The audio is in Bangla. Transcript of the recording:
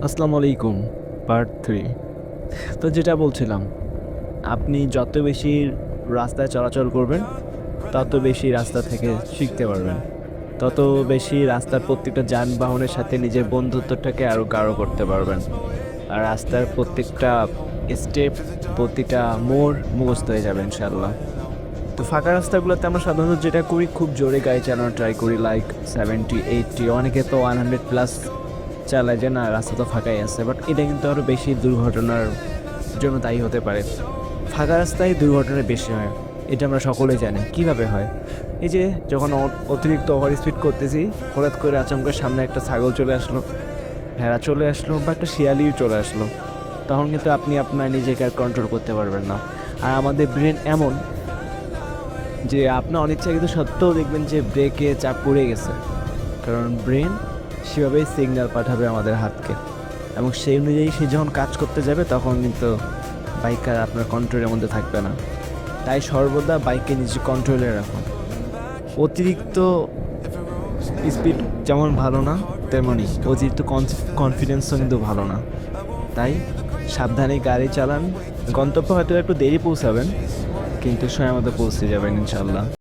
আসসালামু আলাইকুম। পার্ট 3। তো যেটা বলছিলাম, আপনি যত বেশি রাস্তায় চলাচল করবেন, তত বেশি রাস্তা থেকে শিখতে পারবেন। তত বেশি রাস্তার প্রত্যেকটা যানবাহনের সাথে নিজের বন্ধুত্বটাকে আরও গাঢ় করতে পারবেন। আর রাস্তার প্রত্যেকটা স্টেপ, প্রতিটা মোড় মুখস্থ হয়ে যাবে ইনশাআল্লাহ। তো ফাঁকা রাস্তাগুলোতে আমরা সাধারণত যেটা করি, খুব জোরে গাড়ি চালানো ট্রাই করি, লাইক 70-80, অনেকে তো 100+ চালায় যে না রাস্তা তো ফাঁকাই আছে, বাট এটা কিন্তু আরও বেশি দুর্ঘটনার জন্য দায়ী হতে পারে। ফাঁকা রাস্তায় দুর্ঘটনা বেশি হয়, এটা আমরা সকলেই জানি। কিভাবে হয়? এই যে যখন অতিরিক্ত ওভার স্পিড করতেছি, হঠাৎ করে আচমকা সামনে একটা ছাগল চলে আসলো, ভেড়া চলে আসলো, বা একটা শিয়ালিও চলে আসলো, তখন কিন্তু আপনি আপনার নিজেকে আর কন্ট্রোল করতে পারবেন না। আর আমাদের ব্রেন এমন যে আপনার অনিচ্ছাকৃত সত্ত্বেও দেখবেন যে ব্রেকে চাপ পড়ে গেছে, কারণ ব্রেন সেভাবেই সিগন্যাল পাঠাবে আমাদের হাতকে, এবং সেই অনুযায়ী সে যখন কাজ করতে যাবে তখন কিন্তু বাইক আর আপনার কন্ট্রোলের মধ্যে থাকবে না। তাই সর্বদা বাইককে নিজে কন্ট্রোলে রাখুন। অতিরিক্ত স্পিড যেমন ভালো না, তেমনই অতিরিক্ত কনফিডেন্সও কিন্তু ভালো না। তাই সাবধানে গাড়ি চালান। গন্তব্যে হয়তো একটু দেরি পৌঁছাবেন, কিন্তু সময় মতো পৌঁছে যাবেন ইনশাল্লাহ।